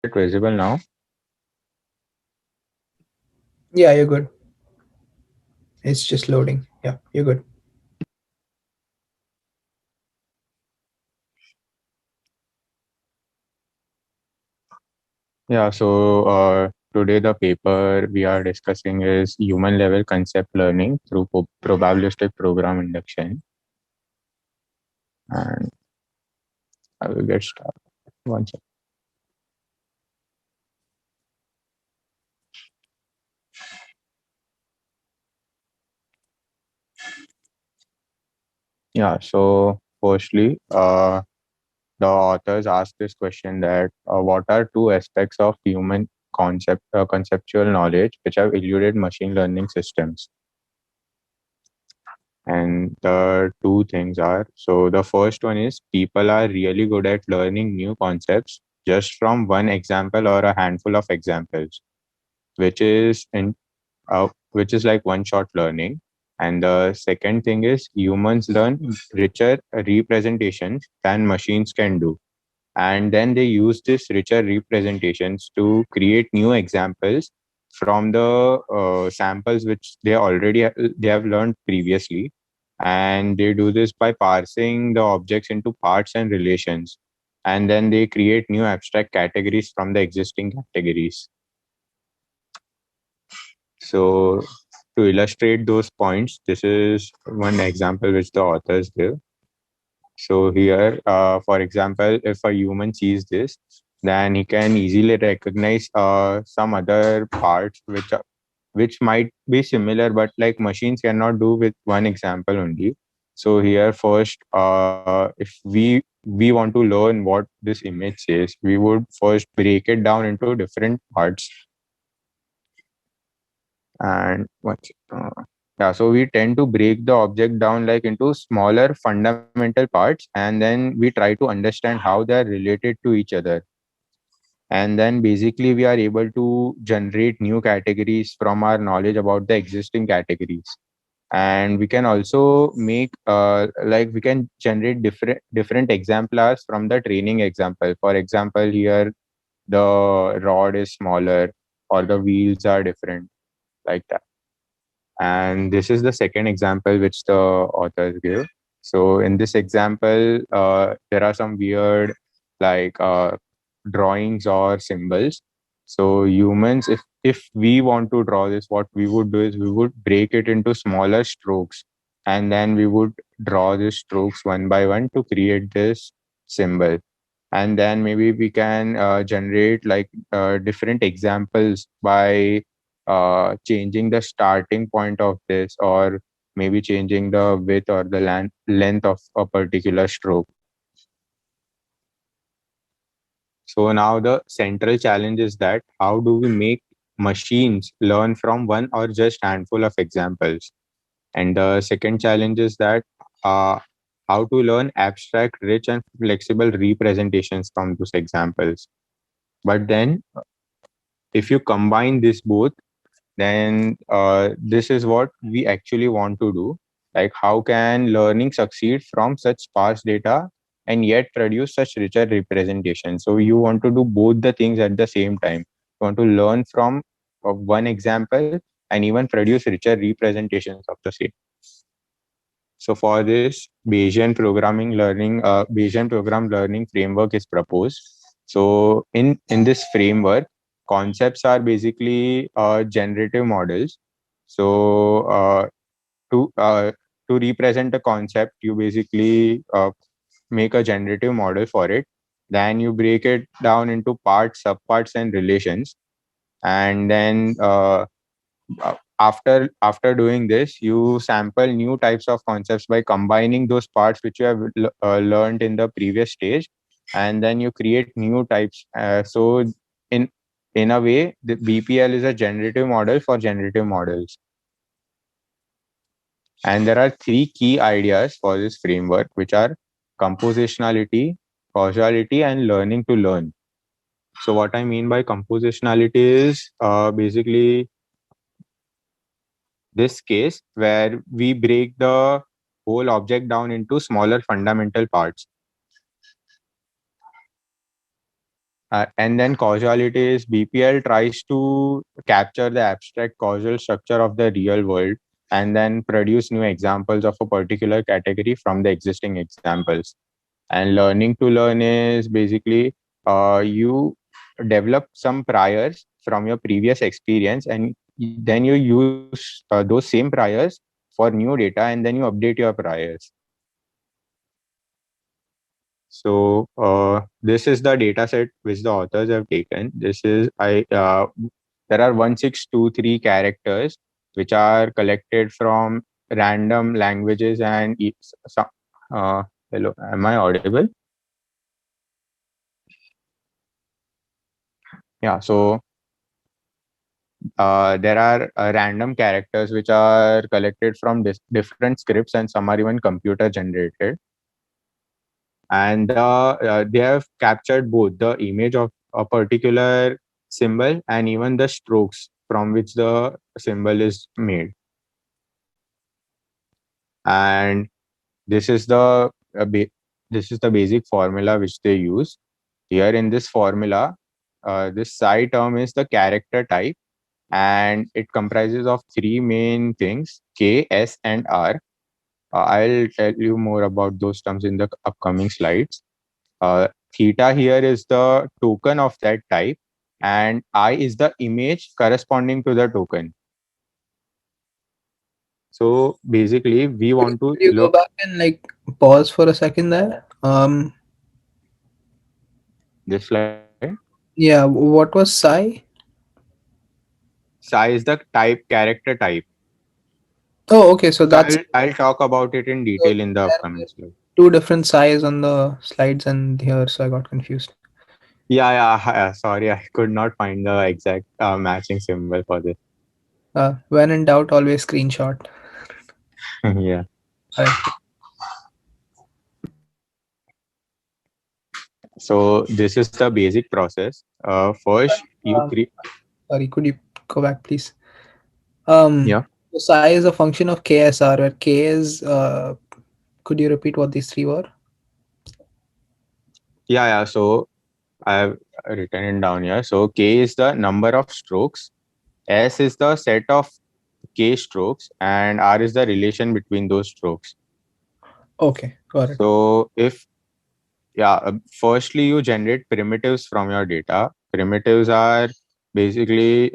it visible now? Yeah, you're good. It's just loading. Yeah, you're good. Yeah, today the paper we are discussing is human level concept learning through probabilistic program induction. And I will get started. One second. Yeah, so firstly, the authors ask this question that what are two aspects of human conceptual knowledge which have eluded machine learning systems? And the two things are, so the first one is people are really good at learning new concepts just from one example or a handful of examples, which is which is like one shot learning. And the second thing is humans learn richer representations than machines can do, and then they use this richer representations to create new examples from the samples which they have learned previously. And they do this by parsing the objects into parts and relations, and then they create new abstract categories from the existing categories. So to illustrate those points, this is one example which the authors give. So here, for example, if a human sees this, then he can easily recognize some other parts which might be similar, but like machines cannot do with one example only. So here, first, if we want to learn what this image says, we would first break it down into different parts. And what? Yeah, so we tend to break the object down like into smaller fundamental parts, and then we try to understand how they are related to each other. And then basically we are able to generate new categories from our knowledge about the existing categories. And we can also make like we can generate different exemplars from the training example. For example, here the rod is smaller or the wheels are different, like that. And this is the second example which the authors give. So in this example, there are some weird like drawings or symbols. So humans, if we want to draw this, what we would do is we would break it into smaller strokes, and then we would draw these strokes one by one to create this symbol. And then maybe we can generate like different examples by changing the starting point of this, or maybe changing the width or the length of a particular stroke. So now the central challenge is that how do we make machines learn from one or just handful of examples? And the second challenge is that uh, how to learn abstract, rich, and flexible representations from those examples. But then, if you combine this both, then this is what we actually want to do. Like, how can learning succeed from such sparse data and yet produce such richer representation? So you want to do both the things at the same time. You want to learn from one example and even produce richer representations of the same. So for this, Bayesian program learning framework is proposed. So in this framework, concepts are basically generative models. So to uh, to represent a concept, you basically make a generative model for it. Then you break it down into parts, subparts, and relations. And then after doing this, you sample new types of concepts by combining those parts which you have learned in the previous stage, and then you create new types. So in in a way, the BPL is a generative model for generative models. And there are three key ideas for this framework, which are compositionality, causality, and learning to learn. So what I mean by compositionality is basically this case where we break the whole object down into smaller fundamental parts. And then causality is BPL tries to capture the abstract causal structure of the real world and then produce new examples of a particular category from the existing examples. And learning to learn is basically you develop some priors from your previous experience, and then you use those same priors for new data, and then you update your priors. So this is the data set which the authors have taken. This is there are 1623 characters which are collected from random languages and uh, hello, am I audible? Yeah, so there are random characters which are collected from different scripts, and some are even computer generated. And they have captured both the image of a particular symbol and even the strokes from which the symbol is made. And this is the this is the basic formula which they use. Here in this formula, this psi term is the character type, and it comprises of three main things: K, S, and R. I'll tell you more about those terms in the upcoming slides. Theta here is the token of that type, and I is the image corresponding to the token. So basically, we Could want to you go look back and like pause for a second there? this slide. Yeah, what was psi? Psi is the type character type. Oh, okay, so So that's I'll talk about it in so detail in the there upcoming were slide. two different psis on the slides and here, so I got confused. Yeah. Sorry, I could not find the exact matching symbol for this. When in doubt, always screenshot. Yeah. Alright. So this is the basic process. First, you Um, create. Sorry, could you go back, please? Um, Yeah. so psi is a function of KSR, where K is. Could you repeat what these three were? Yeah. So I have written it down here. So K is the number of strokes, S is the set of K strokes, and R is the relation between those strokes. Okay, got it. So if firstly you generate primitives from your data. Primitives are basically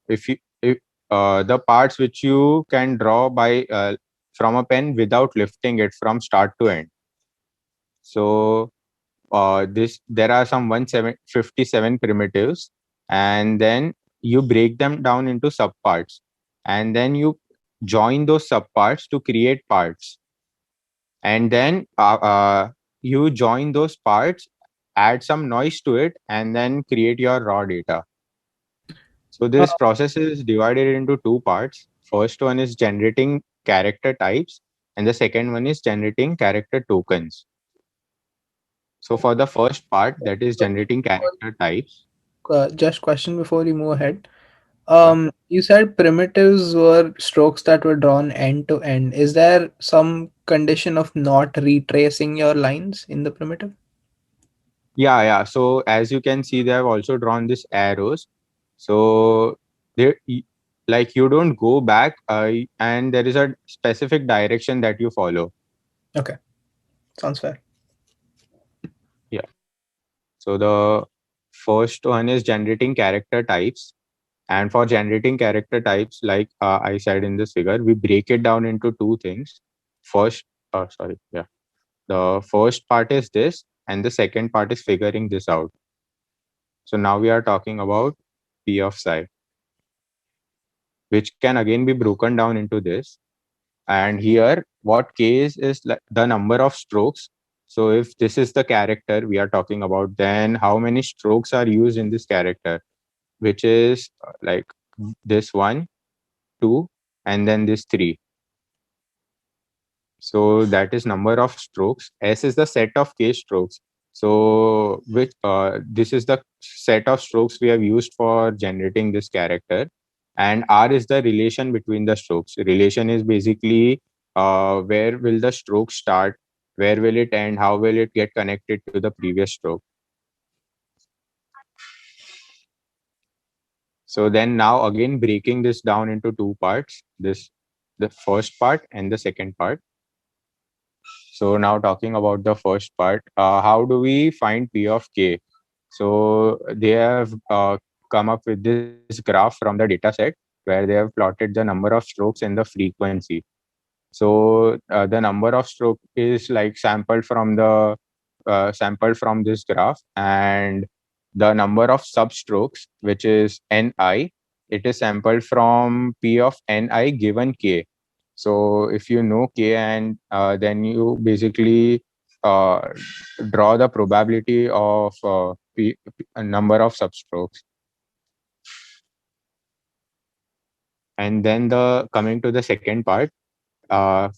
if the parts which you can draw by from a pen without lifting it from start to end. So this there are some 157 primitives, and then you break them down into subparts, and then you join those subparts to create parts, and then you join those parts, add some noise to it, and then create your raw data. So Uh, this process is divided into two parts. First one is generating character types, and the second one is generating character tokens. So for the first part, that is generating character types. just question before you move ahead. Yeah. You said primitives were strokes that were drawn end to end. Is there some condition of not retracing your lines in the primitive? Yeah. So as you can see, they have also drawn these arrows. So they like you don't go back, and there is a specific direction that you follow. Okay, sounds fair. Yeah. So the first one is generating character types. And for generating character types, like I said in this figure, we break it down into two things. First, sorry, yeah. The first part is this, and the second part is figuring this out. So now we are talking about P of psi, which can again be broken down into this. And here, what K is like the number of strokes. So if this is the character we are talking about, then how many strokes are used in this character, which is like this one, two, and then this three. So that is number of strokes. S is the set of K strokes. So which this is the set of strokes we have used for generating this character. And R is the relation between the strokes. Relation is basically where will the stroke start, where will it end, how will it get connected to the previous stroke. So then now again breaking this down into two parts, this the first part and the second part. So now talking about the first part, how do we find P of K? So they have come up with this graph from the data set where they have plotted the number of strokes and the frequency. So the number of stroke is like sampled from this graph, and the number of substrokes, which is Ni, it is sampled from P of Ni given K. So if you know K, and then you basically uh, draw the probability of a number of substrokes. And then the coming to the second part, uh,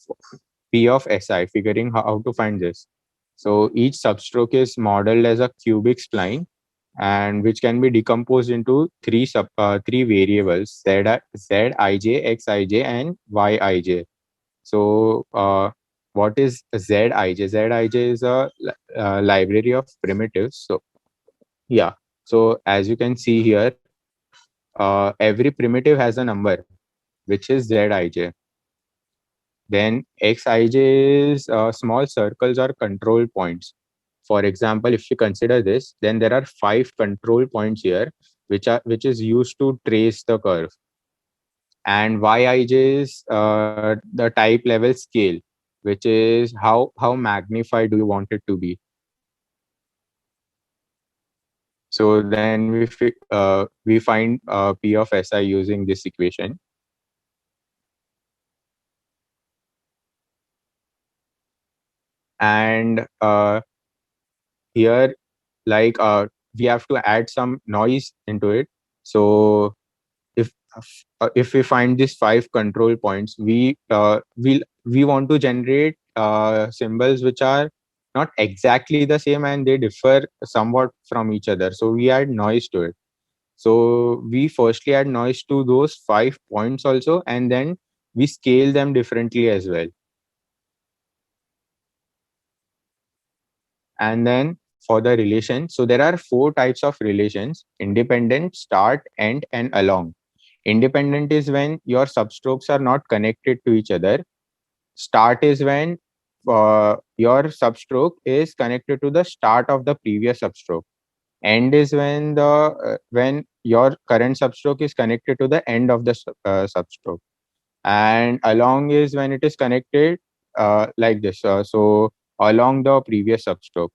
P of Si, figuring how to find this. So each substroke is modeled as a cubic spline, and which can be decomposed into three variables: Zij, Xij, and Yij. So what is Zij? Zij is a library of primitives. So yeah. So as you can see here, every primitive has a number, which is Zij. Then Xij is small circles or control points. For example, if you consider this, then there are 5 control points here, which is used to trace the curve. And Yij is the type level scale, which is how magnified do you want it to be. So then we find P of Si using this equation. And here, like we have to add some noise into it. So if if we find these 5 control points, we want to generate symbols which are not exactly the same, and they differ somewhat from each other. So we add noise to it. So we firstly add noise to those 5 points also, and then we scale them differently as well. And then for the relation, so there are 4 types of relations: independent, start, end, and along. Independent is when your substrokes are not connected to each other. Start is when your substroke is connected to the start of the previous substroke. End is when your current substroke is connected to the end of the substroke. And along is when it is connected like this. So along the previous substroke.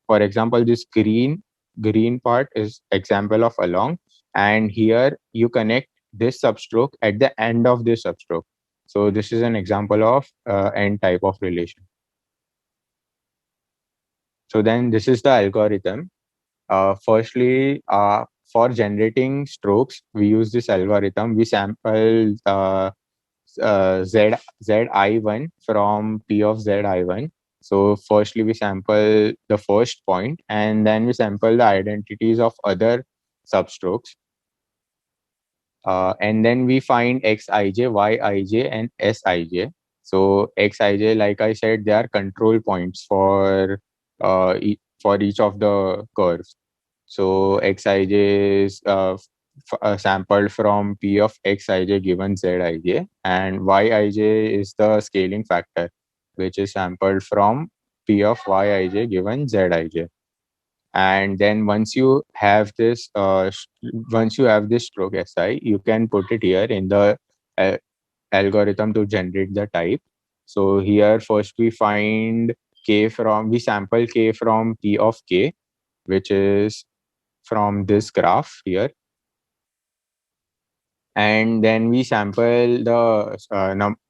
For example, this green part is example of along, and here you connect this substroke at the end of this substroke. So this is an example of end type of relation. So then this is the algorithm. Firstly, for generating strokes, we use this algorithm. We sample Zi1 from P of Zi1. So firstly, we sample the first point, and then we sample the identities of other substrokes. And then we find Xij, Yij, and Sij. So Xij, like I said, they are control points for each of the curves. So Xij is sampled from P of Xij given Zij, and Yij is the scaling factor, which is sampled from P of Yij given Zij. And then once you have this stroke Si, you can put it here in the uh, algorithm to generate the type. So here first we sample K from P of K, which is from this graph here. And then we sample the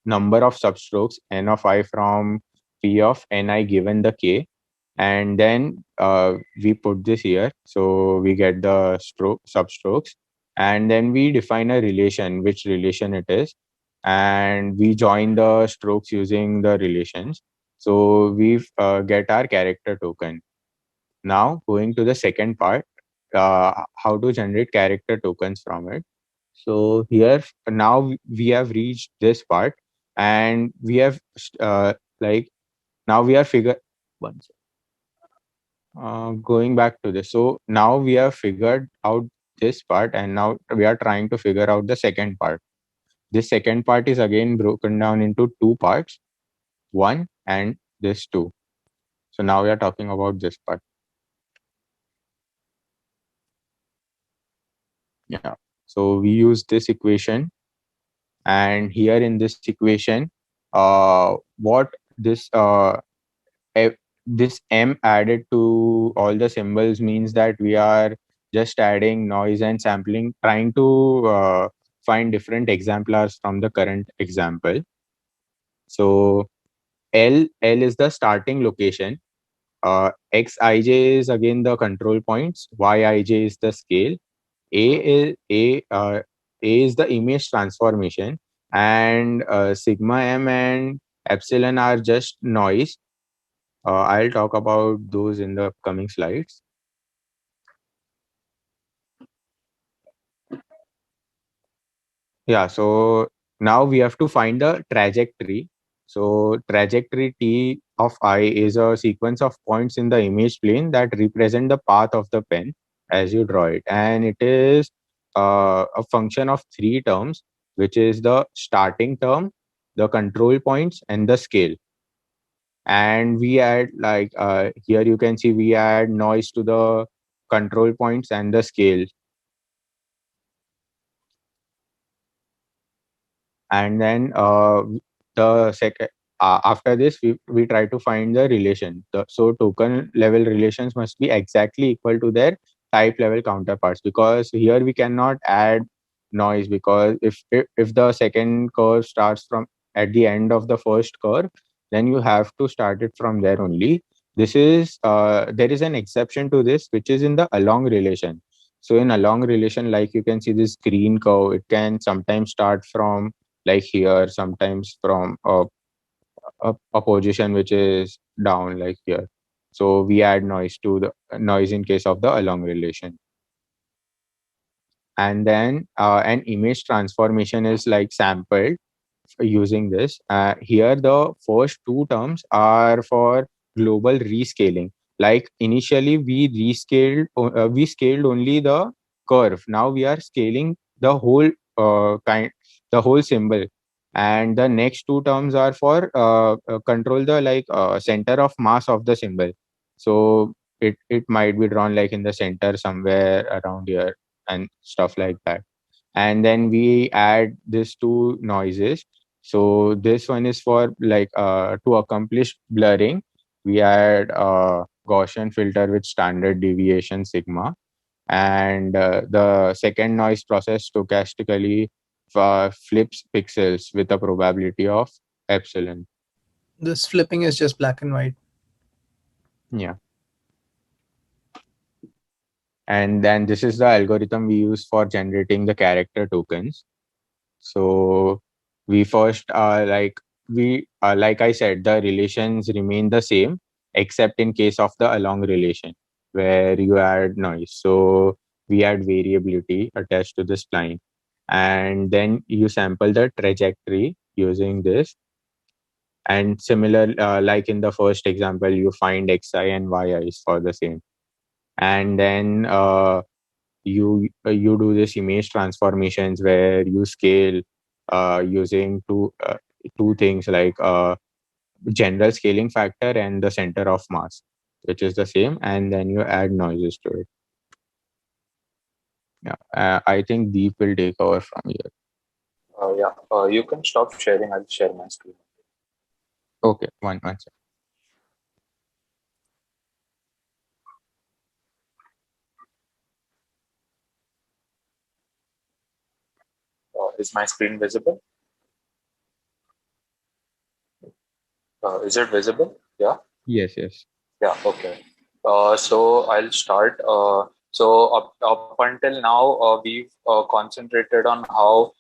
number of substrokes n of I from P of Ni given the K. And then we put this here, so we get the substrokes, and then we define a relation, which relation it is, and we join the strokes using the relations. So we get our character token. Now going to the second part, how to generate character tokens from it. So here now we have reached this part, and we have like now we are figure one going back to this. So now we have figured out this part, and now we are trying to figure out the second part. This second part is again broken down into two parts, one and this two. So now we are talking about this part. Yeah. So we use this equation, and here in this equation, what this this m added to all the symbols means that we are just adding noise and sampling, trying to find different exemplars from the current example. So L is the starting location. Xij is again the control points. Yij is the scale. A is the image transformation, and sigma m and epsilon are just noise. I'll talk about those in the upcoming slides. Yeah, so now we have to find the trajectory. So trajectory T of I is a sequence of points in the image plane that represent the path of the pen as you draw it. And it is a function of three terms, which is the starting term, the control points, and the scale. And we add like here you can see we add noise to the control points and the scale. And then the second after this we try to find the relation. So token level relations must be exactly equal to their type level counterparts, because here we cannot add noise, because if the second curve starts from at the end of the first curve, then you have to start it from there only. This is there is an exception to this, which is in the along relation. So in along relation, like you can see this green curve, it can sometimes start from like here, sometimes from a position which is down like here. So we add noise to the noise in case of the along relation. And then an image transformation is like sampled using this. Here, the first two terms are for global rescaling. Like initially, we scaled only the curve. Now we are scaling the whole the whole symbol. And the next two terms are for control the center of mass of the symbol. So it might be drawn like in the center somewhere around here and stuff like that. And then we add these two noises. So this one is for to accomplish blurring, we add Gaussian filter with standard deviation sigma, and the second noise process stochastically flips pixels with a probability of epsilon. This flipping is just black and white. Yeah. And then this is the algorithm we use for generating the character tokens. So we first like I said, the relations remain the same except in case of the along relation where you add noise. So we add variability attached to the spline, and then you sample the trajectory using this. And similar, like in the first example, you find xi and yi's for the same. And then you do this image transformations where you scale using two things like general scaling factor and the center of mass, which is the same, and then you add noises to it. Yeah, I think Deep will take over from here. Yeah, you can stop sharing. I'll share my screen. Okay, one second. Is my screen visible? Is it visible? Yeah. Yes, yes. Yeah. Okay. So I'll start. So up until now, we've concentrated on how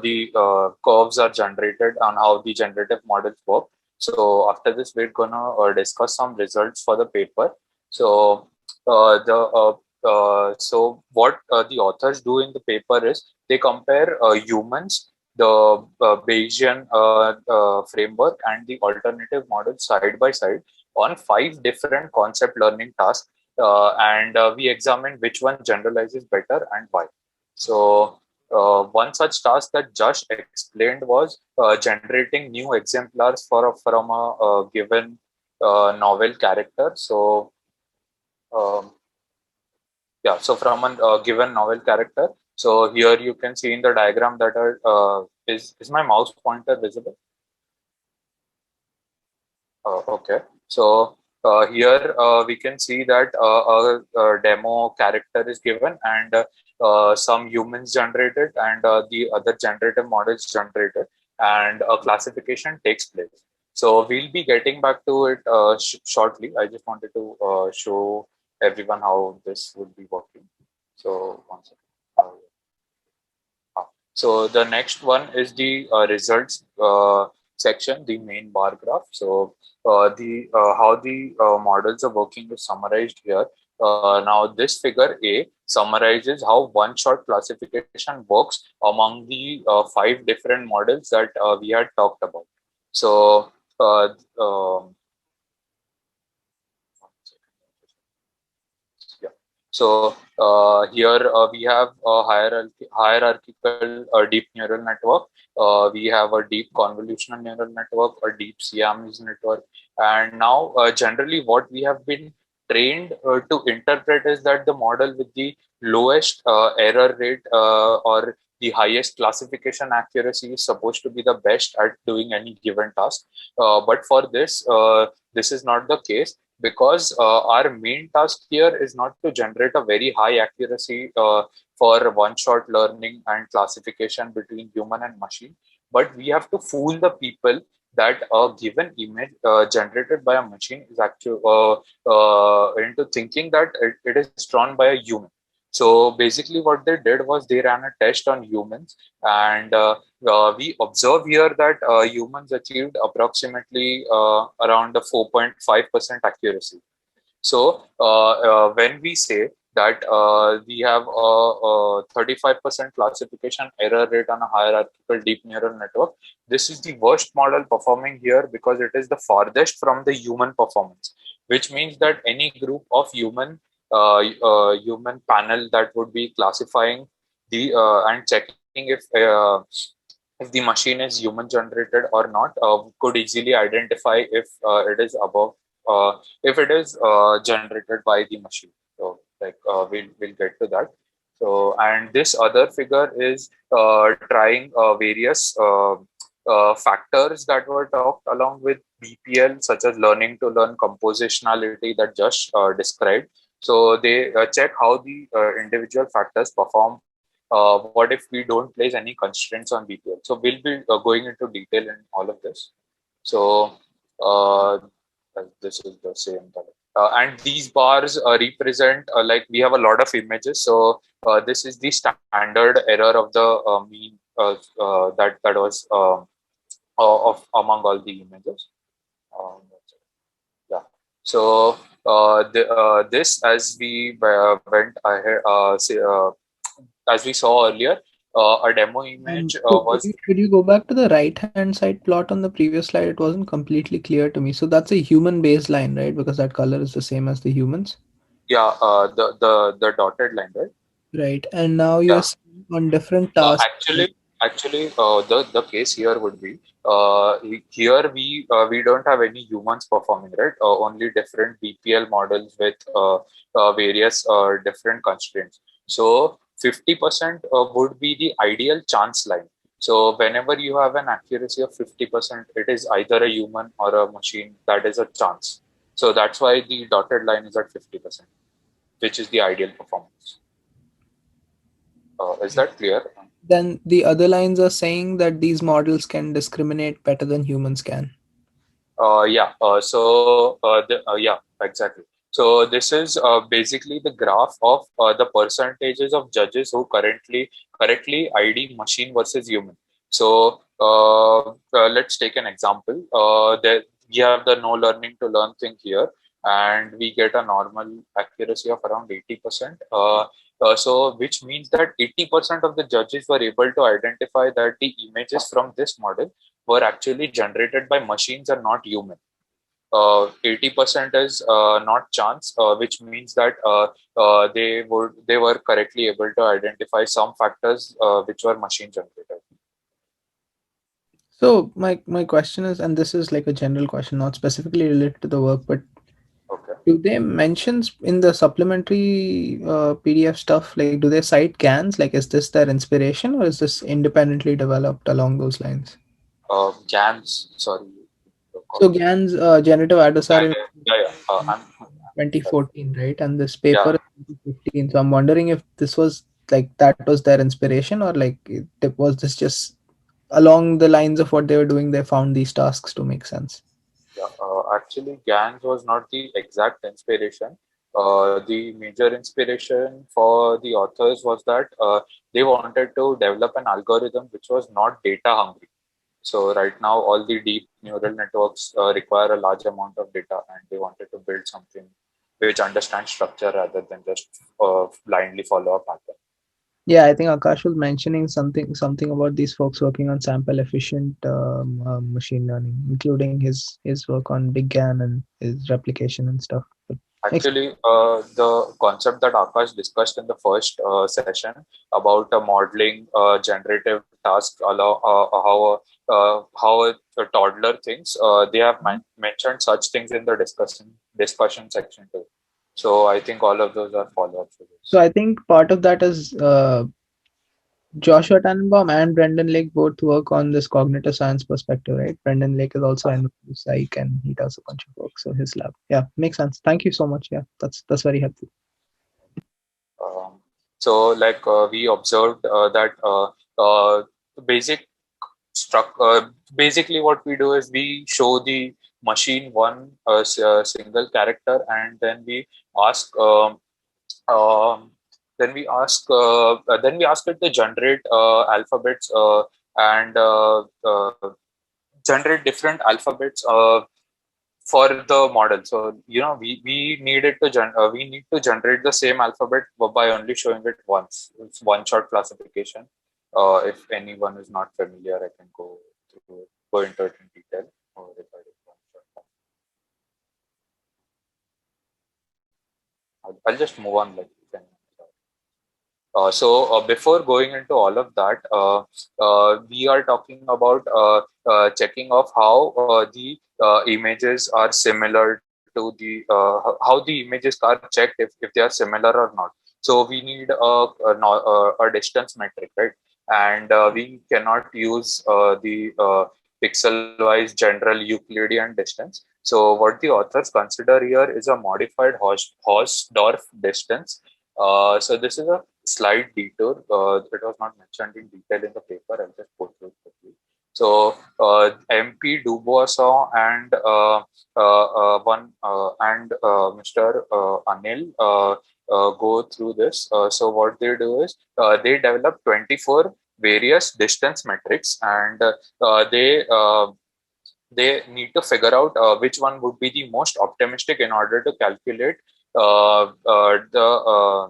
the curves are generated and how the generative models work. So after this, we're gonna discuss some results for the paper. So so what the authors do in the paper is they compare humans, the Bayesian framework, and the alternative model side by side on 5 different concept learning tasks and we examined which one generalizes better and why. So one such task that Josh explained was generating new exemplars from a given novel character. So um, yeah, so from a given novel character. So here you can see in the diagram that is my mouse pointer visible? Okay. So here we can see that a demo character is given, and some humans generated, and the other generative models generated, and a classification takes place. So we'll be getting back to it shortly. I just wanted to show everyone how this would be working. So one second. So the next one is the results section, the main bar graph. So the how the models are working is summarized here. Now this figure A summarizes how one-shot classification works among the 5 different models that we had talked about. So uh, um, yeah. So here we have a hierarchical deep neural network. We have a deep convolutional neural network, a deep Siamese network, and now generally what we have been trained to interpret is that the model with the lowest error rate or the highest classification accuracy is supposed to be the best at doing any given task. But for this is not the case, because our main task here is not to generate a very high accuracy for one-shot learning and classification between human and machine, but we have to fool the people that a given image generated by a machine is actually into thinking that it is drawn by a human. So basically what they did was they ran a test on humans, and we observe here that humans achieved approximately around the 4.5% accuracy. So when we say that we have a 35% classification error rate on a hierarchical deep neural network, this is the worst model performing here because it is the farthest from the human performance, which means that any group of human panel that would be classifying the and checking if the machine is human generated or not could easily identify if it is above if it is generated by the machine. So like we'll get to that. So and this other figure is trying various factors that were talked along with BPL, such as learning to learn compositionality that just described. So they check how the individual factors perform. What if we don't place any constraints on BPL? So we'll be going into detail in all of this. So uh, this is the same color. And these bars represent like we have a lot of images. So this is the standard error of the mean that was of among all the images. Um, yeah. So this, as we went ahead, as we saw earlier, a demo image So was could you go back to the right-hand side plot on the previous slide? It wasn't completely clear to me. So that's a human baseline, right? Because that color is the same as the humans. yeah the dotted line, right? Right. And now you're Yeah. saying on different tasks. Actually, the case here would be here we don't have any humans performing, right? Only different BPL models with various different constraints. So 50% would be the ideal chance line. So whenever you have an accuracy of 50%, it is either a human or a machine that is a chance. So that's why the dotted line is at 50%, which is the ideal performance. Is that clear? Then the other lines are saying that these models can discriminate better than humans can. Yeah. Yeah, exactly. So this is basically the graph of the percentages of judges who currently correctly ID machine versus human. So let's take an example. That we have the no learning to learn thing here, and we get a normal accuracy of around 80%. So which means that 80% of the judges were able to identify that the images from this model were actually generated by machines and not human. 80% is not chance, which means that they were correctly able to identify some factors which were machine generated. So my question is, and this is like a general question, not specifically related to the work, but Okay. do they mention in the supplementary PDF stuff, like do they cite GANs? Like, is this their inspiration or is this independently developed along those lines? GANs, sorry. So GANs, generative adversarial Yeah. I'm sorry. 2014, right? And this paper Yeah. is 2015. So I'm wondering if this was like that was their inspiration, or like was this just along the lines of what they were doing, they found these tasks to make sense. Yeah, actually, GANs was not the exact inspiration. The major inspiration for the authors was that they wanted to develop an algorithm which was not data hungry. So right now, all the deep neural networks require a large amount of data, and they wanted to build something which understands structure rather than just blindly follow a pattern. Yeah, I think Akash was mentioning something about these folks working on sample efficient machine learning, including his work on Big GAN and his replication and stuff. But Actually, the concept that Akash discussed in the first session about modeling generative tasks, allow how a toddler thinks, they have mentioned such things in the discussion section too. So I think all of those are follow-ups to so this. I think part of that is Joshua Tannenbaum and Brendan Lake both work on this cognitive science perspective, right? Brendan Lake is also in psych and he does a bunch of work. So his lab. Yeah, makes sense. Thank you so much. Yeah, that's very helpful. Um, so, like we observed that basic basically what we do is we show the machine one single character, and ask um, um, then we ask it to generate alphabets and generate different alphabets for the model. So we needed to we need to generate the same alphabet by only showing it once. It's one shot classification. If anyone is not familiar, I can go into it in detail. Regarding one-shot. I'll just move on like 10 minutes. Before going into all of that, we are talking about checking of how the images are similar to how the images are checked if they are similar or not. So we need a distance metric, right? And we cannot use the pixel-wise general Euclidean distance. So what the authors consider here is a modified Hausdorff distance. So this is a slight detour. It was not mentioned in detail in the paper. I'll just go through it quickly. So MP Duboisson and Mr. Anil go through this. So what they do is they develop 24 various distance metrics, and they need to figure out which one would be the most optimistic in order to calculate the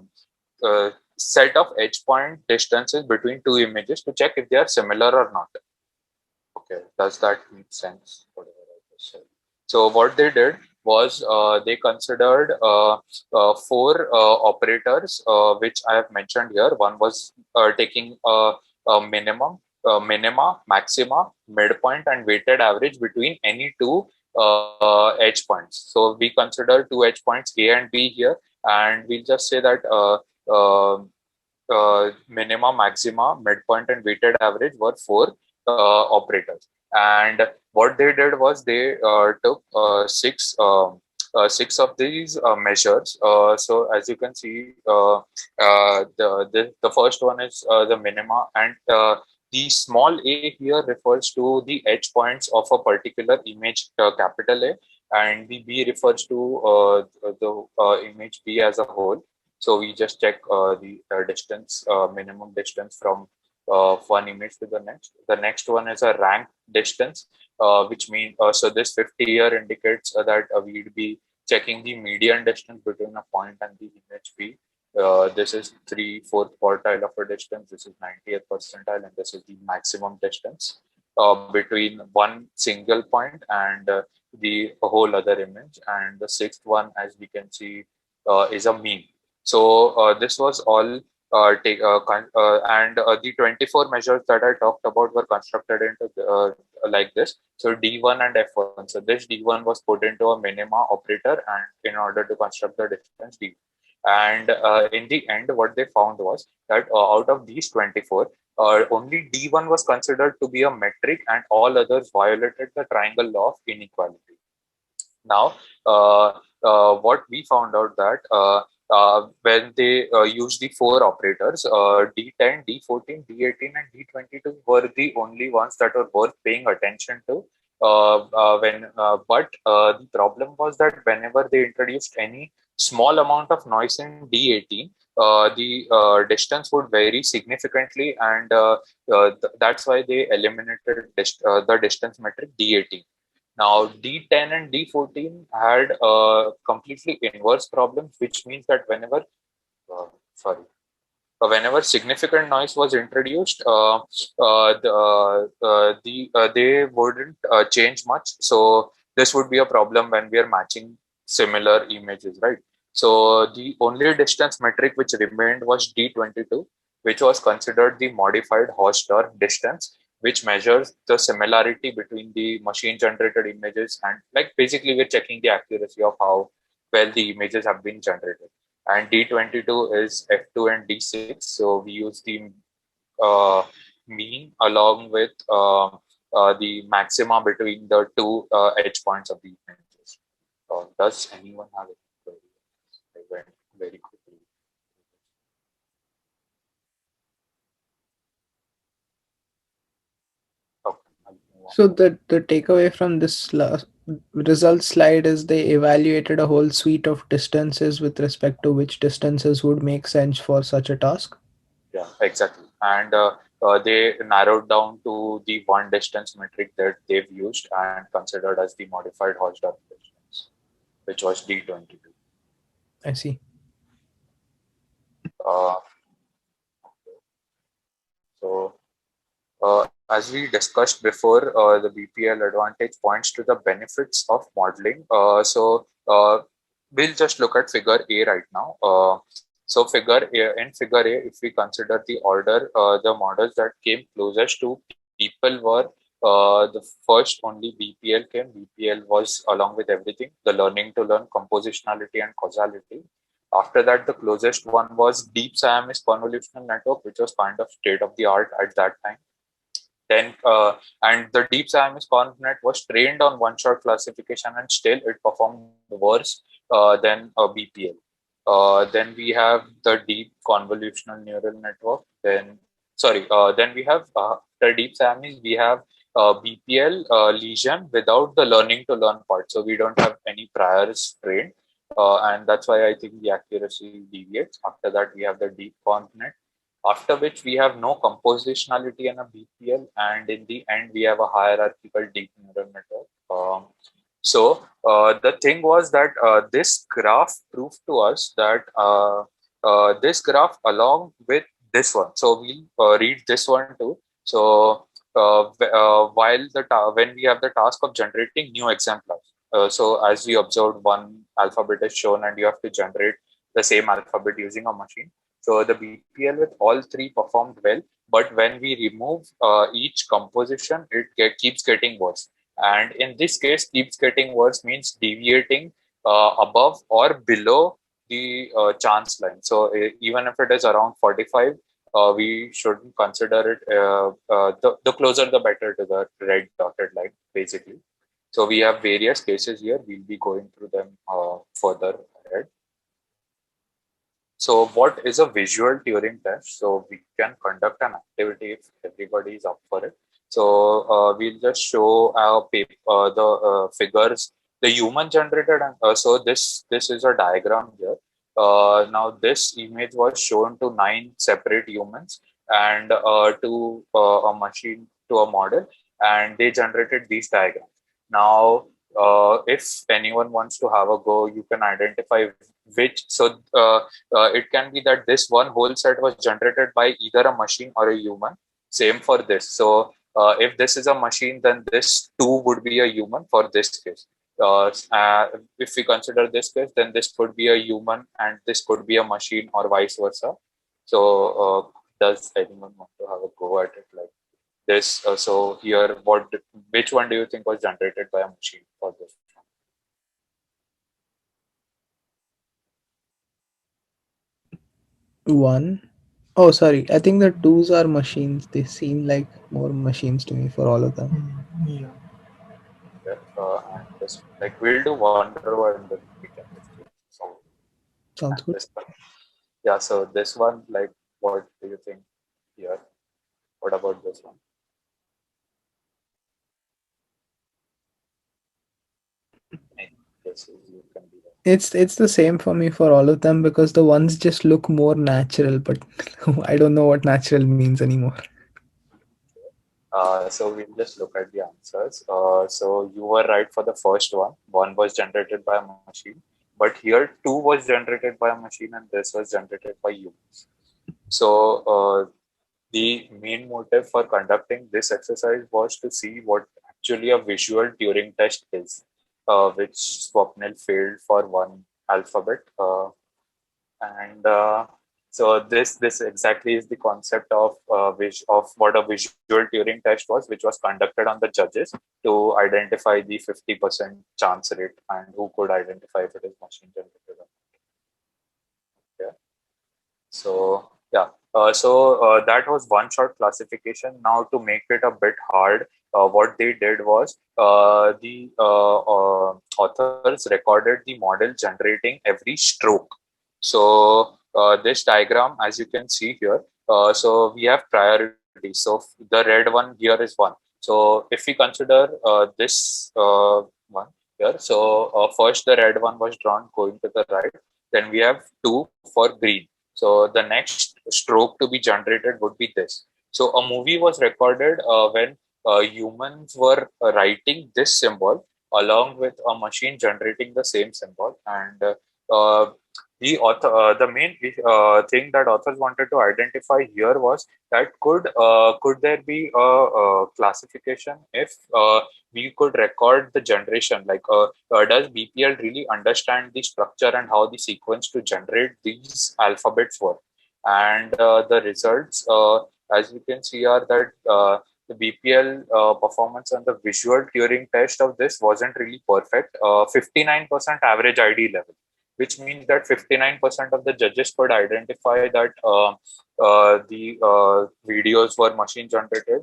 set of edge point distances between two images to check if they are similar or not. Okay, does that make sense? Whatever I just said. So what they did was they considered four operators, which I have mentioned here. One was taking a minima, maxima, midpoint, and weighted average between any two edge points. So we consider two edge points A and B here, and we'll just say that minima, maxima, midpoint, and weighted average were four operators. And what they did was they took six of these measures. So as you can see, the first one is the minima, and the small a here refers to the edge points of a particular image, capital A, and the B refers to the image B as a whole. So we just check the distance, minimum distance from one image to the next. The next one is a rank distance, which means so this 50 here indicates that we'd be checking the median distance between a point and the image B. This is 3/4 quartile of a distance. This is 90th percentile, and this is the maximum distance between one single point and the whole other image, and the sixth one, as we can see, is a mean. So this was all and the 24 measures that I talked about were constructed into like this. So D1 and F1. So this D1 was put into a minima operator, and in order to construct the distance D. And in the end, what they found was that out of these 24, only D1 was considered to be a metric, and all others violated the triangle law of inequality. Now, what we found out that when they used the four operators, D10, D14, D18, and D22 were the only ones that were worth paying attention to. But the problem was that whenever they introduced any small amount of noise in D18, the distance would vary significantly, and that's why they eliminated the distance metric D18. Now, D10 and D14 had completely inverse problems, which means that uh, sorry, whenever significant noise was introduced, they wouldn't change much. So this would be a problem when we are matching similar images, right? So the only distance metric which remained was D22, which was considered the modified Hausdorff distance, which measures the similarity between the machine generated images, and like basically we're checking the accuracy of how well the images have been generated. And D22 is F2 and D6. So we use the uh, mean along with the maxima between the two edge points of the images. Does anyone have any queries? I went very quickly. Okay, I'll move on. So the takeaway from this result slide is they evaluated a whole suite of distances with respect to which distances would make sense for such a task. Yeah, exactly. And they narrowed down to the one distance metric that they've used and considered as the modified Hausdorff distance, which was D22. I see. Uh, so, as we discussed before, the BPL advantage points to the benefits of modeling. We'll just look at figure A right now. In figure A, if we consider the order, the models that came closest to people were the first only BPL came. BPL was along with everything, the learning to learn, compositionality, and causality. After that, the closest one was Deep Siamese Convolutional Network, which was kind of state of the art at that time. Then, and the Deep Siamese ConvNet was trained on one-shot classification, and still it performed worse than BPL. Then we have the Deep Convolutional Neural Network. Then we have the Deep Siamese. We have BPL lesion without the learning to learn part. So we don't have any priors trained, and that's why I think the accuracy deviates. After that, we have the Deep ConvNet, after which we have no compositionality in a BPL, and in the end we have a hierarchical deep neural network. The thing was that this graph proved to us that this graph along with this one. So we'll read this one too. So when we have the task of generating new exemplars, so as we observed, one alphabet is shown and you have to generate the same alphabet using a machine. So the BPL with all three performed well, but when we remove each composition, it keeps getting worse. And in this case, keeps getting worse means deviating above or below the chance line. So even if it is around 45, we shouldn't consider it. The closer the better to the red dotted line, basically. So we have various cases here. We'll be going through them further ahead. So what is a visual Turing test? So we can conduct an activity if everybody is up for it. So we'll just show our the figures, the human generated. So this is a diagram here. Now this image was shown to 9 separate humans and to a machine, to a model, and they generated these diagrams. Now, if anyone wants to have a go, you can identify which. So it can be that this one whole set was generated by either a machine or a human. Same for this. So if this is a machine, then this 2 would be a human for this case. if we consider this case, then this could be a human and this could be a machine or vice versa. So does anyone want to have a go at it like this? So here, which one do you think was generated by a machine for this? One. Oh, sorry. I think the twos are machines. They seem like more machines to me for all of them. Yeah. Okay. And this, like, we'll do Wonder Woman, then we can just do it. So, Sounds and good. this one. Yeah, so this one, like, what do you think here? What about this one? I guess you can be there. It's the same for me for all of them because the ones just look more natural, but I don't know what natural means anymore. So we'll just look at the answers. So you were right for the first one. One was generated by a machine, but here two was generated by a machine and this was generated by humans. So the main motive for conducting this exercise was to see what actually a visual Turing test is, which Swapnil failed for one alphabet. And so this exactly is the concept of what a visual Turing test was, which was conducted on the judges to identify the 50% chance rate and who could identify if it is machine generated. Yeah. So yeah. That was one shot classification. Now to make it a bit hard, what they did was the authors recorded the model generating every stroke. So this diagram, as you can see here, so we have priority. So the red one here is one. So if we consider this one here, so first the red one was drawn going to the right. Then we have two for green. So the next stroke to be generated would be this. So a movie was recorded when humans were writing this symbol along with a machine generating the same symbol, and the main thing that authors wanted to identify here was that could there be a classification if we could record the generation, like does BPL really understand the structure and how the sequence to generate these alphabets work? And the results, as you can see, are that the BPL performance on the visual Turing test of this wasn't really perfect. 59% average ID level, which means that 59% of the judges could identify that the videos were machine generated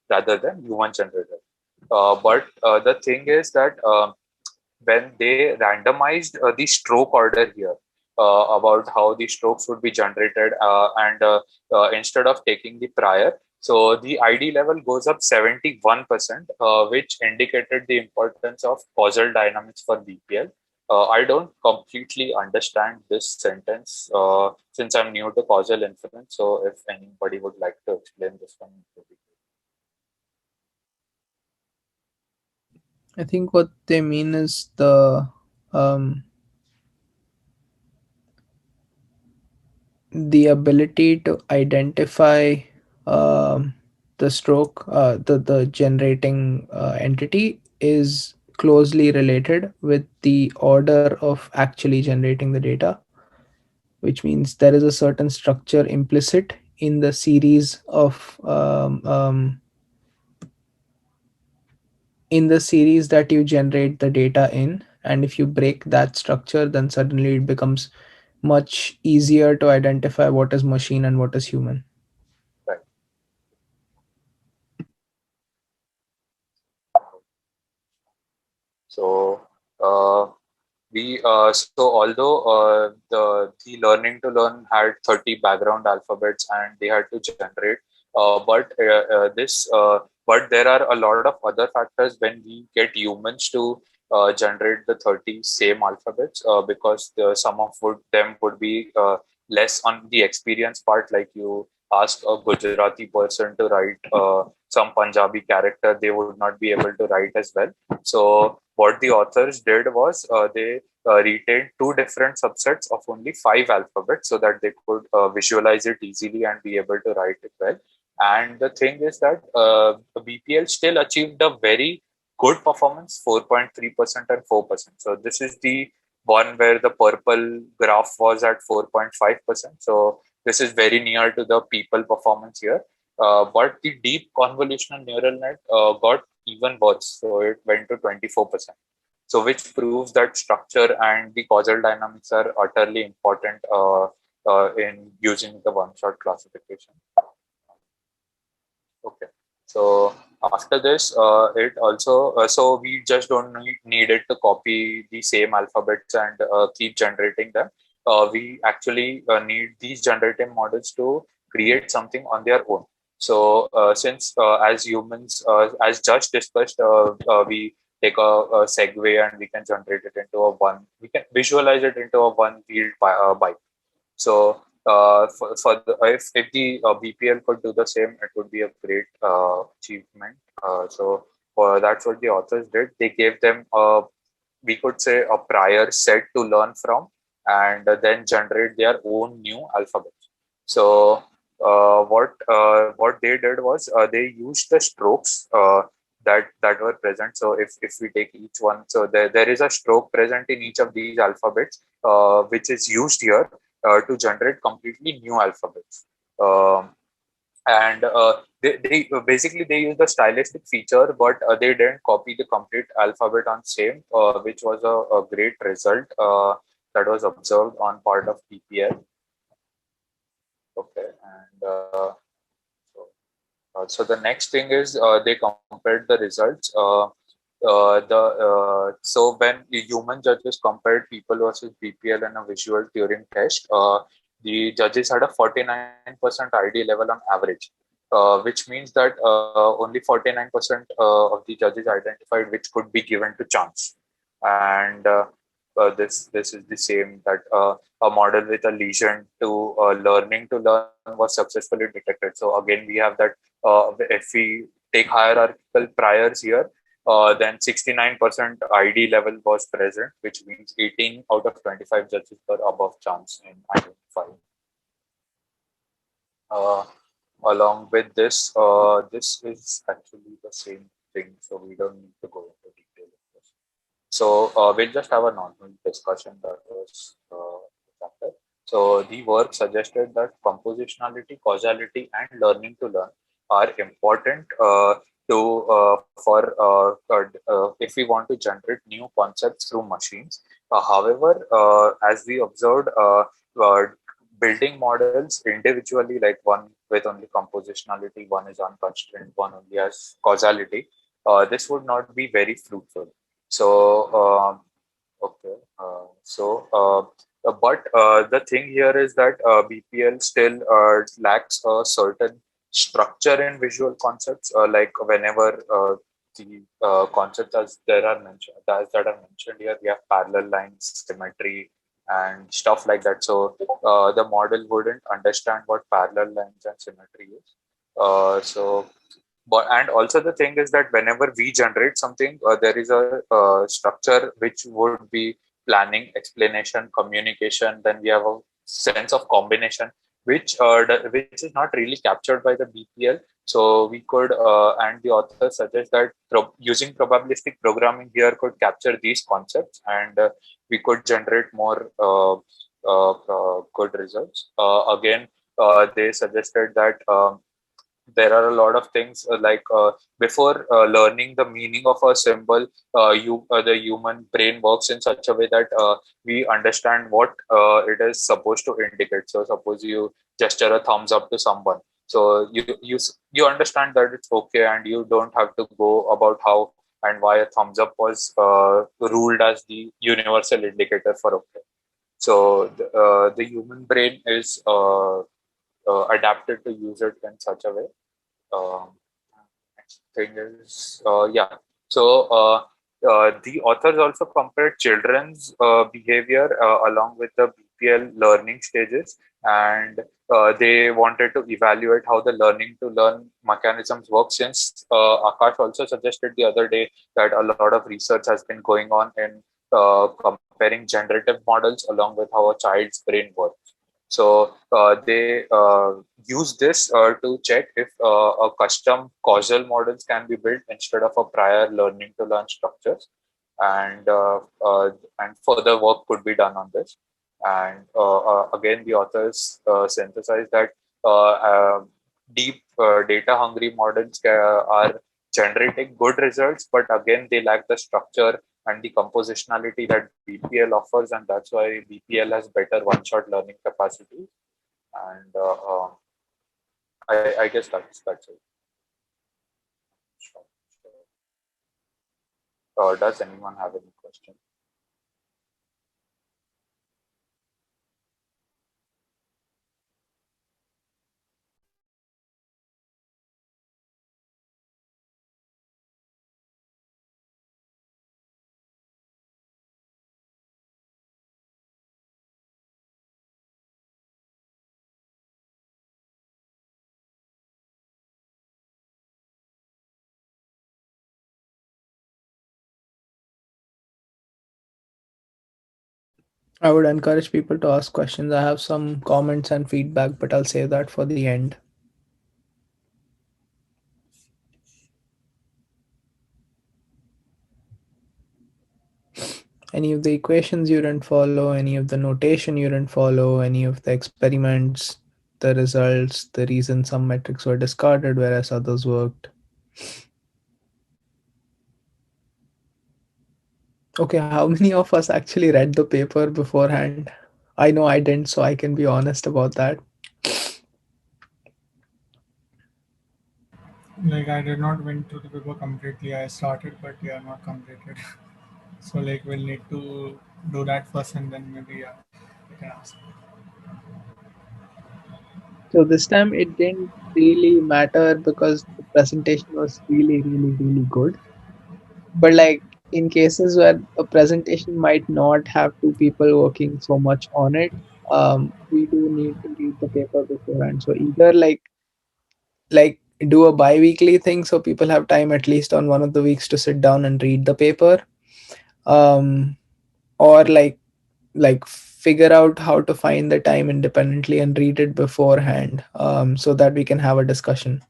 rather than human generated. But the thing is that when they randomized the stroke order here, about how the strokes would be generated, and instead of taking the prior, so the ID level goes up 71%, which indicated the importance of causal dynamics for BPL. I don't completely understand this sentence since I'm new to causal inference. So if anybody would like to explain this one, it would be I think what they mean is um, the ability to identify the stroke, the generating entity is closely related with the order of actually generating the data, which means there is a certain structure implicit in the series of that you generate the data in, and if you break that structure, then suddenly it becomes much easier to identify what is machine and what is human. right. So so although the learning to learn had 30 background alphabets and they had to generate, but there are a lot of other factors when we get humans to generate the 30 same alphabets, because some of them would be less on the experience part. Like you ask a Gujarati person to write some Punjabi character, they would not be able to write as well. So what the authors did was they retained two different subsets of only five alphabets so that they could visualize it easily and be able to write it well. And the thing is that BPL still achieved a very good performance 4.3% and 4%. So this is the one where the purple graph was at 4.5%. So this is very near to the people performance here. But the deep convolutional neural net got even worse. So it went to 24%. So which proves that structure and the causal dynamics are utterly important in using the one-shot classification. Okay. So after this, it also so we just don't need it to copy the same alphabets and keep generating them. We actually need these generative models to create something on their own. So since as humans, as just discussed, we take a Segway and we can generate it into a one. We can visualize it into a one-wheeled bike. So if the BPL could do the same, it would be a great achievement. So that's what the authors did. They gave them we could say a prior set to learn from, and then generate their own new alphabets. So what they did was they used the strokes that were present. So if we take each one, so there is a stroke present in each of these alphabets, which is used here to generate completely new alphabets. And they basically they use the stylistic feature, but they didn't copy the complete alphabet on same, which was a great result that was observed on part of PPL. Okay, and so the next thing is they compared the results. So when the human judges compared people versus BPL in a visual Turing test, the judges had a 49% ID level on average, which means that only 49% of the judges identified which could be given to chance. And this is the same that a model with a lesion to learning to learn was successfully detected. So again, we have that if we take hierarchical priors here, then 69% ID level was present, which means 18 out of 25 judges were above chance in identifying. Along with this, this is actually the same thing, so we don't need to go into detail of this. So we'll just have a normal discussion that was chapter. So the work suggested that compositionality, causality, and learning to learn are important if we want to generate new concepts through machines. However, as we observed, building models individually, like one with only compositionality, one is unconstrained, one only has causality, this would not be very fruitful. So, okay. But the thing here is that BPL still lacks a certain structure in visual concepts. Like whenever the concepts as there are mentioned, as that are mentioned here, we have parallel lines, symmetry, and stuff like that. So the model wouldn't understand what parallel lines and symmetry is. So but and also the thing is that whenever we generate something, there is a structure which would be planning, explanation, communication. Then we have a sense of combination, which is not really captured by the BPL. So we could and the author suggests that using probabilistic programming here could capture these concepts, and we could generate more good results. Again, they suggested that there are a lot of things before learning the meaning of a symbol, the human brain works in such a way that we understand what it is supposed to indicate. So suppose you gesture a thumbs up to someone, so you understand that it's okay, and you don't have to go about how and why a thumbs up was ruled as the universal indicator for okay. So the human brain is adapted to use it in such a way. Next thing is the authors also compared children's behavior along with the BPL learning stages, and they wanted to evaluate how the learning to learn mechanisms work. Since Akash also suggested the other day that a lot of research has been going on in comparing generative models along with how a child's brain works. So they use this to check if a custom causal models can be built instead of a prior learning to learn structures, and further work could be done on this. And again, the authors synthesize that deep data hungry models are generating good results, but again they lack the structure and the compositionality that BPL offers, and that's why BPL has better one-shot learning capacity. And I guess that's it. Sure. Does anyone have any question? I would encourage people to ask questions. I have some comments and feedback, but I'll save that for the end. Any of the equations you didn't follow, any of the notation you didn't follow, any of the experiments, the results, the reason some metrics were discarded whereas others worked. Okay, how many of us actually read the paper beforehand? I know I didn't, so I can be honest about that. Like I did not went through the paper completely. I started, but yeah, not completed. So like we'll need to do that first, and then maybe yeah, we can ask. So this time it didn't really matter because the presentation was really, really, really good. But like in cases where a presentation might not have two people working so much on it, we do need to read the paper beforehand. So either like do a bi-weekly thing so people have time at least on one of the weeks to sit down and read the paper, um, or like figure out how to find the time independently and read it beforehand, so that we can have a discussion.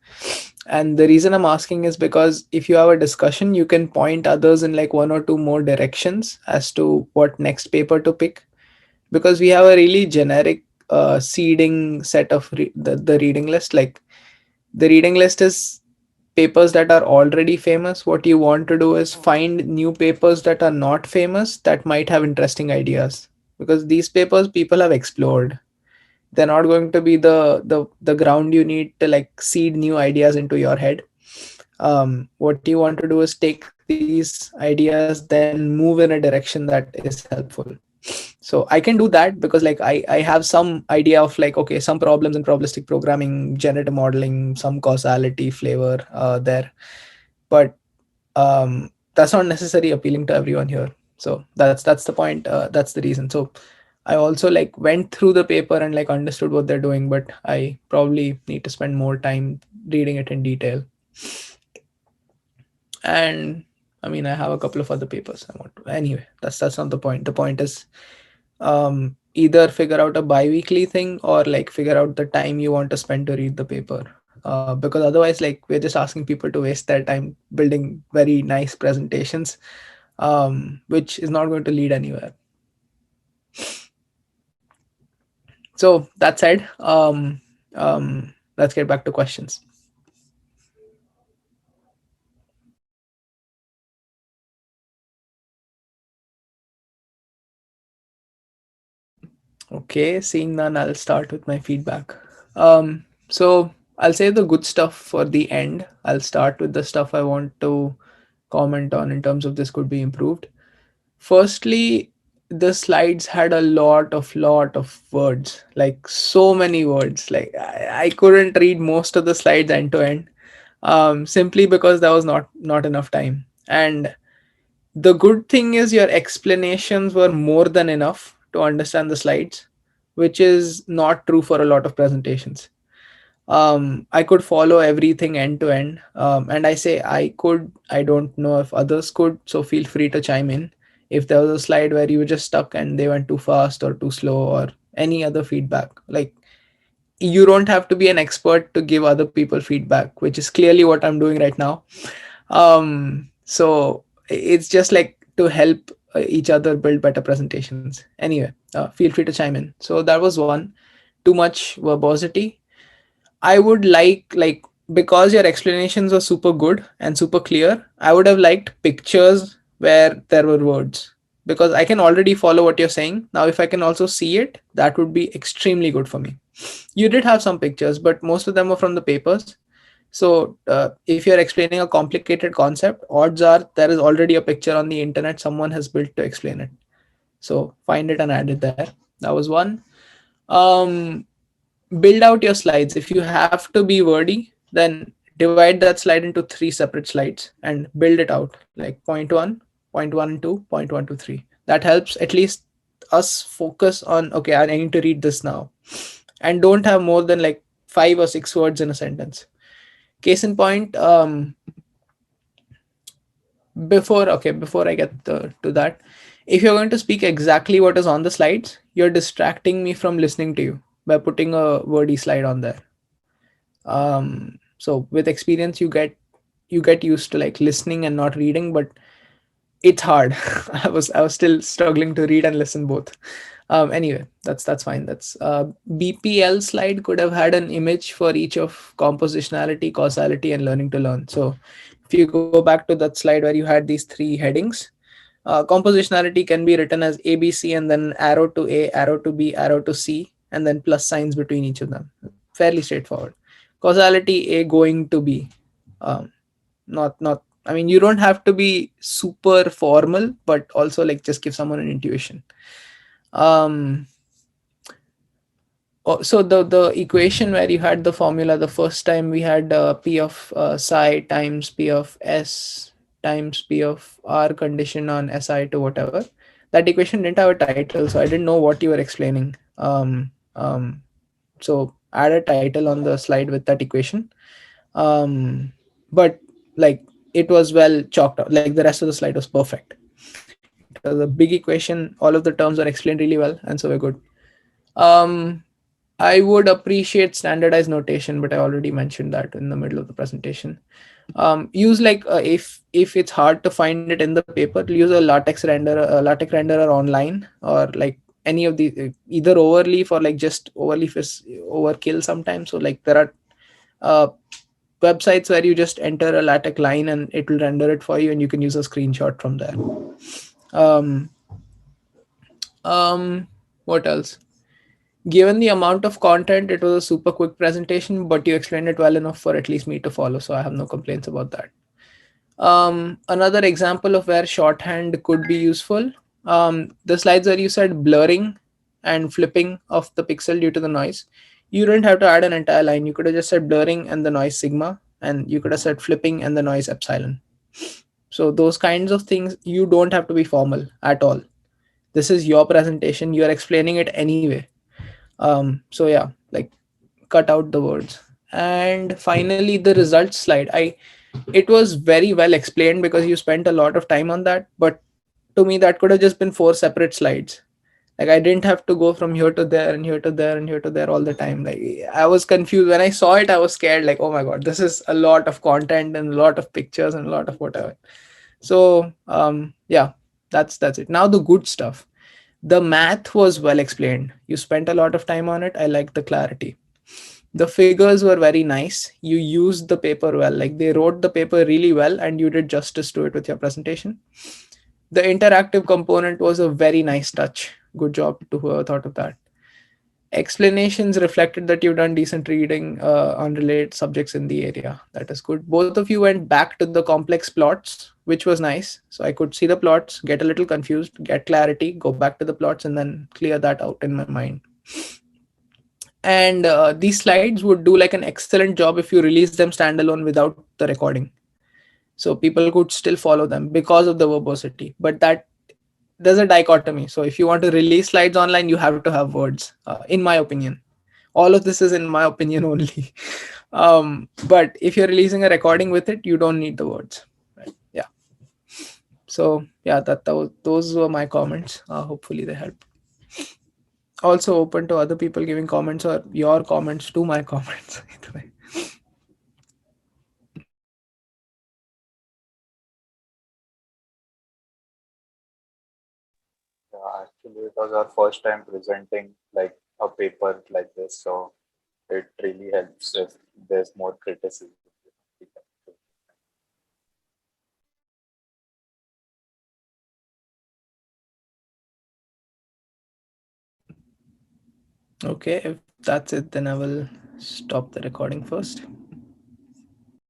And the reason I'm asking is because if you have a discussion you can point others in like one or two more directions as to what next paper to pick, because we have a really generic seeding set of the reading list. Like the reading list is papers that are already famous. What you want to do is find new papers that are not famous that might have interesting ideas, because these papers people have explored. They're not going to be the ground you need to like seed new ideas into your head. What you want to do is take these ideas, then move in a direction that is helpful. So I can do that because like I have some idea of like, okay, some problems in probabilistic programming, generative modeling, some causality flavor there, but that's not necessarily appealing to everyone here. So that's the point. That's the reason. So I also like went through the paper and like understood what they're doing, but I probably need to spend more time reading it in detail. And I mean, I have a couple of other papers I want to. Anyway, that's not the point. The point is, either figure out a bi-weekly thing or like figure out the time you want to spend to read the paper. Because otherwise, like we're just asking people to waste their time building very nice presentations, which is not going to lead anywhere. So that said, let's get back to questions. Okay, seeing none, I'll start with my feedback. So I'll say the good stuff for the end. I'll start with the stuff I want to comment on in terms of this could be improved. Firstly, the slides had a lot of words, like so many words. Like I couldn't read most of the slides end to end, simply because there was not enough time. And the good thing is your explanations were more than enough to understand the slides, which is not true for a lot of presentations. I could follow everything end to end. And I say I could, I don't know if others could, so feel free to chime in if there was a slide where you were just stuck and they went too fast or too slow, or any other feedback. Like, you don't have to be an expert to give other people feedback, which is clearly what I'm doing right now. So it's just like to help each other build better presentations. Anyway, feel free to chime in. So that was one. Too much verbosity. I would like because your explanations were super good and super clear, I would have liked pictures where there were words, because I can already follow what you're saying. Now, if I can also see it, that would be extremely good for me. You did have some pictures, but most of them were from the papers. So if you're explaining a complicated concept, odds are there is already a picture on the internet someone has built to explain it. So find it and add it there. That was one. Um, Build out your slides. If you have to be wordy, then divide that slide into 3 separate slides and build it out, like point 1 and 2, point 1 to 3. That helps at least us focus on, okay, I need to read this now, and don't have more than like 5 or 6 words in a sentence. Case in point, before I get to that, if you're going to speak exactly what is on the slides, you're distracting me from listening to you by putting a wordy slide on there. So with experience, you get used to like listening and not reading, but it's hard. I was still struggling to read and listen both. Anyway, that's fine. That's BPL slide could have had an image for each of compositionality, causality, and learning to learn. So if you go back to that slide where you had these 3 headings, compositionality can be written as ABC and then arrow to A, arrow to B, arrow to C, and then plus signs between each of them. Fairly straightforward. Causality, A going to B. Not I mean, you don't have to be super formal, but also like just give someone an intuition. So the equation where you had the formula, the first time we had P of psi times P of S times P of R condition on SI to whatever. That equation didn't have a title, so I didn't know what you were explaining. So add a title on the slide with that equation. But like, it was well chalked out. Like, the rest of the slide was perfect. It was a big equation. All of the terms were explained really well, and so we're good. Um, I would appreciate standardized notation, but I already mentioned that in the middle of the presentation. Use like if it's hard to find it in the paper, use a LaTeX renderer online, or like any of the either Overleaf or like just Overleaf is overkill sometimes. So like there are websites where you just enter a LaTeX line and it will render it for you, and you can use a screenshot from there. What else? Given the amount of content, it was a super quick presentation, but you explained it well enough for at least me to follow, so I have no complaints about that. Another example of where shorthand could be useful, the slides where you said blurring and flipping of the pixel due to the noise, you didn't have to add an entire line. You could have just said blurring and the noise sigma, and you could have said flipping and the noise epsilon. So those kinds of things, you don't have to be formal at all. This is your presentation, you're explaining it anyway. So yeah, like, cut out the words. And finally, the results slide, it was very well explained because you spent a lot of time on that, but to me that could have just been 4 separate slides. Like, I didn't have to go from here to there and here to there and here to there all the time. Like, I was confused when I saw it. I was scared, like, oh my god, this is a lot of content and a lot of pictures and a lot of whatever. So yeah, that's it. Now the good stuff. The math was well explained. You spent a lot of time on it. I like the clarity. The figures were very nice. You used the paper well. Like, they wrote the paper really well, and you did justice to it with your presentation. The interactive component was a very nice touch. Good job to whoever thought of that. Explanations reflected that you've done decent reading on related subjects in the area. That is good. Both of you went back to the complex plots, which was nice. So I could see the plots, get a little confused, get clarity, go back to the plots, and then clear that out in my mind. And these slides would do like an excellent job if you release them standalone without the recording. So people could still follow them because of the verbosity. But that there's a dichotomy. So if you want to release slides online, you have to have words, in my opinion. All of this is in my opinion only. But if you're releasing a recording with it, you don't need the words. Right? Yeah. So yeah, those were my comments. Hopefully they help. also open to other people giving comments or your comments to my comments. Either way. Yeah, actually, it was our first time presenting like a paper like this, so it really helps if there's more criticism. Okay, if that's it, then I will stop the recording first.